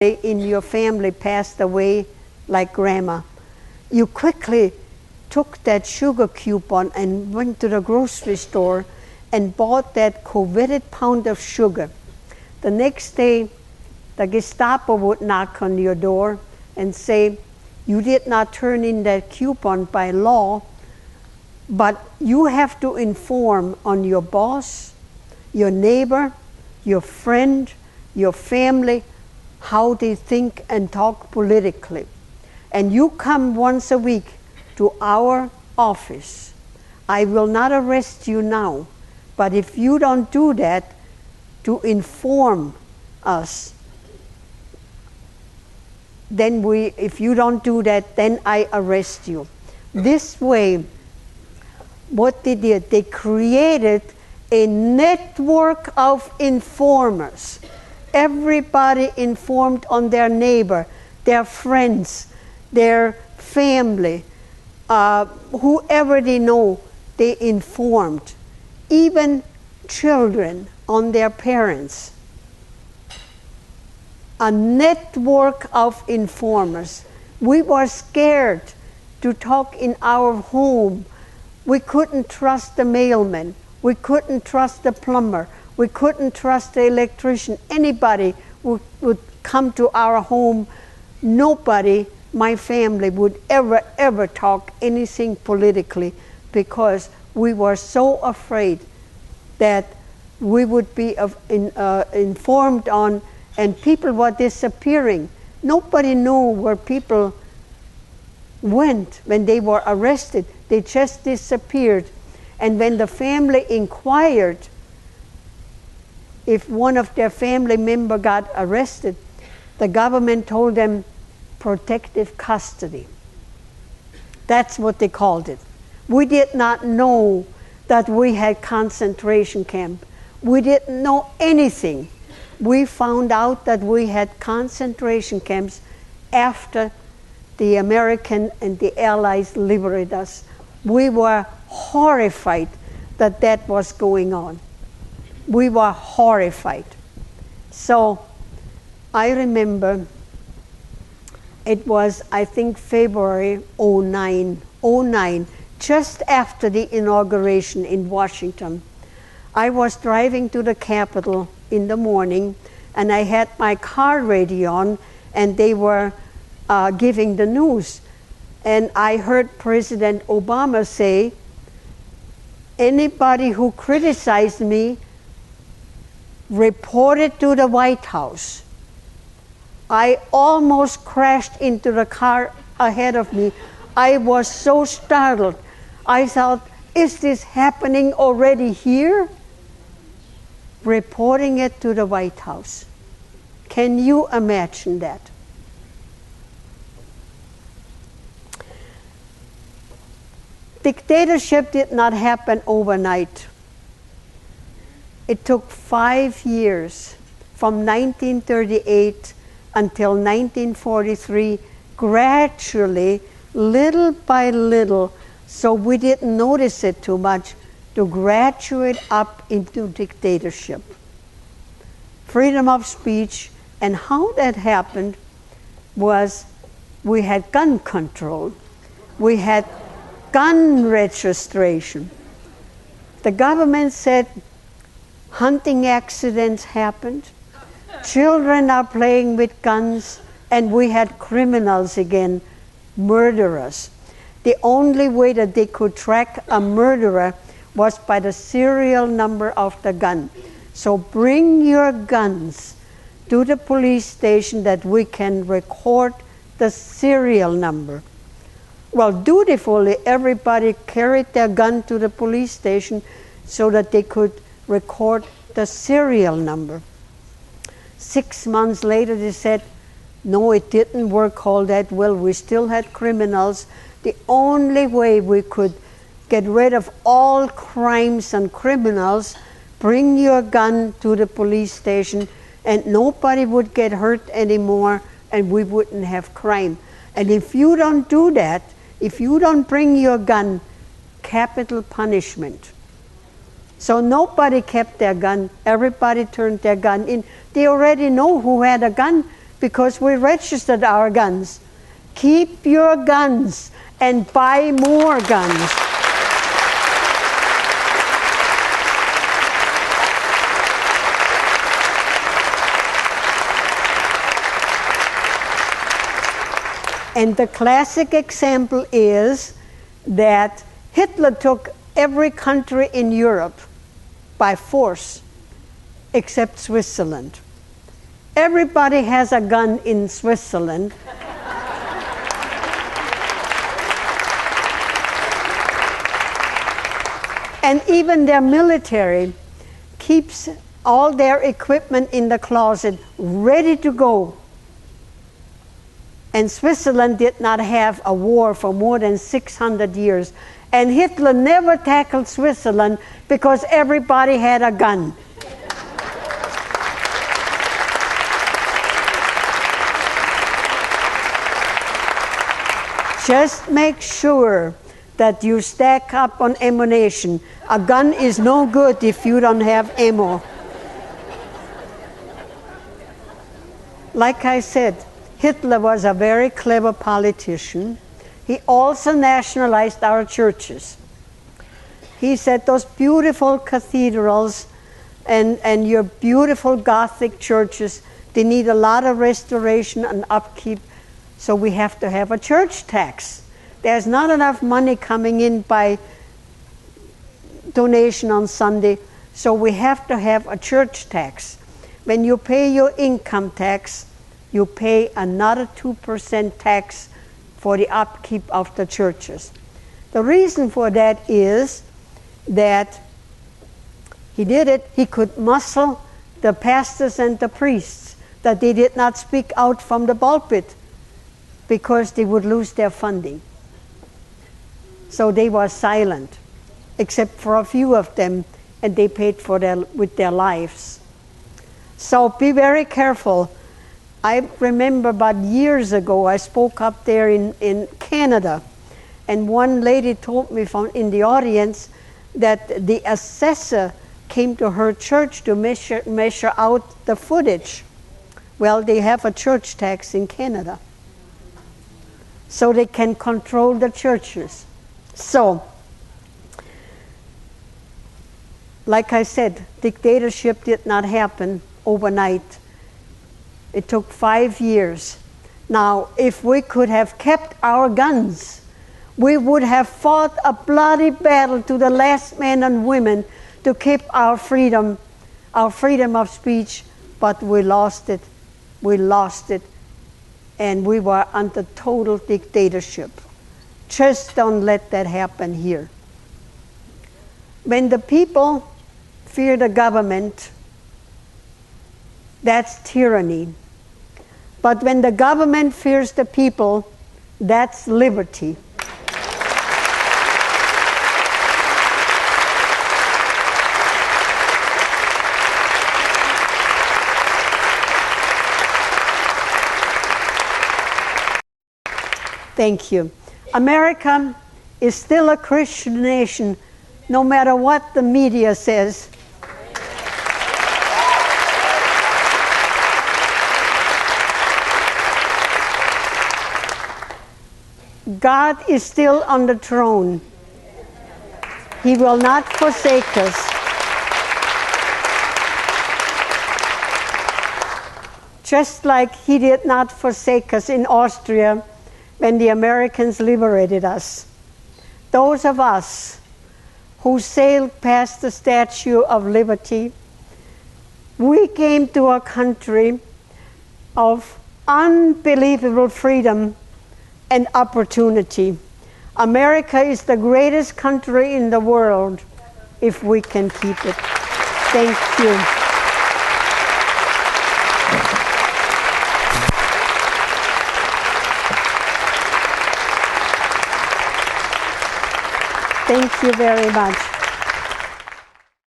in your family passed away, like grandma, you quickly took that sugar coupon and went to the grocery store and bought that coveted pound of sugar. The next day, the Gestapo would knock on your door and say, you did not turn in that coupon by law, but you have to inform on your boss, your neighbor, your friend, your family, how they think and talk politically. And you come once a week to our office. I will not arrest you now, but if you don't do that to inform us, then if you don't do that, then I arrest you. This way, what they did, they created a network of informers. Everybody informed on their neighbor, their friends, their family, whoever they know, they informed. Even children on their parents. A network of informers. We were scared to talk in our home. We couldn't trust the mailman. We couldn't trust the plumber. We couldn't trust the electrician. Anybody would come to our home. Nobody, my family, would ever talk anything politically because we were so afraid that we would be informed on, and people were disappearing. Nobody knew where people went when they were arrested. They just disappeared. And when the family inquired if one of their family member got arrested, the government told them protective custody. That's what they called it. We did not know that we had concentration camp. We didn't know anything. We found out that we had concentration camps after the American and the Allies liberated us. We were horrified that that was going on. We were horrified. So I remember it was, I think, February 09, just after the inauguration in Washington. I was driving to the Capitol in the morning, and I had my car radio on, and they were giving the news. And I heard President Obama say, anybody who criticized me, report it to the White House. I almost crashed into the car ahead of me. I was so startled. I thought, is this happening already here? Reporting it to the White House. Can you imagine that? Dictatorship did not happen overnight. It took 5 years, from 1938 until 1943, gradually, little by little, so we didn't notice it too much, to graduate up into dictatorship. Freedom of speech, and how that happened was we had gun control. We had gun registration. The government said hunting accidents happened, children are playing with guns, and we had criminals again, murderers. The only way that they could track a murderer was by the serial number of the gun. So bring your guns to the police station that we can record the serial number. Well, dutifully, everybody carried their gun to the police station so that they could record the serial number. 6 months later, they said, no, it didn't work all that well. We still had criminals. The only way we could get rid of all crimes and criminals, bring your gun to the police station, and nobody would get hurt anymore, and we wouldn't have crime. And if you don't do that, if you don't bring your gun, capital punishment. So nobody kept their gun. Everybody turned their gun in. They already know who had a gun because we registered our guns. Keep your guns and buy more guns. And the classic example is that Hitler took every country in Europe by force except Switzerland. Everybody has a gun in Switzerland. And even their military keeps all their equipment in the closet ready to go. And Switzerland did not have a war for more than 600 years. And Hitler never tackled Switzerland because everybody had a gun. Just make sure that you stack up on ammunition. A gun is no good if you don't have ammo. Like I said, Hitler was a very clever politician. He also nationalized our churches. He said those beautiful cathedrals and your beautiful Gothic churches, they need a lot of restoration and upkeep, so we have to have a church tax. There's not enough money coming in by donation on Sunday, so we have to have a church tax. When you pay your income tax, you pay another 2% tax for the upkeep of the churches. The reason for that is that he did it, he could muscle the pastors and the priests that they did not speak out from the pulpit because they would lose their funding. So they were silent, except for a few of them, and they paid for with their lives. So be very careful. I remember about years ago, I spoke up there in Canada, and one lady told me from in the audience that the assessor came to her church to measure out the footage. Well, they have a church tax in Canada, so they can control the churches. So, like I said, dictatorship did not happen overnight. It took 5 years. Now, if we could have kept our guns, we would have fought a bloody battle to the last man and women to keep our freedom of speech, but we lost it. We lost it, and we were under total dictatorship. Just don't let that happen here. When the people fear the government, that's tyranny. But when the government fears the people, that's liberty. Thank you. America is still a Christian nation, no matter what the media says. God is still on the throne. He will not forsake us. Just like He did not forsake us in Austria when the Americans liberated us. Those of us who sailed past the Statue of Liberty, we came to a country of unbelievable freedom and opportunity. America is the greatest country in the world if we can keep it. Thank you. Thank you very much.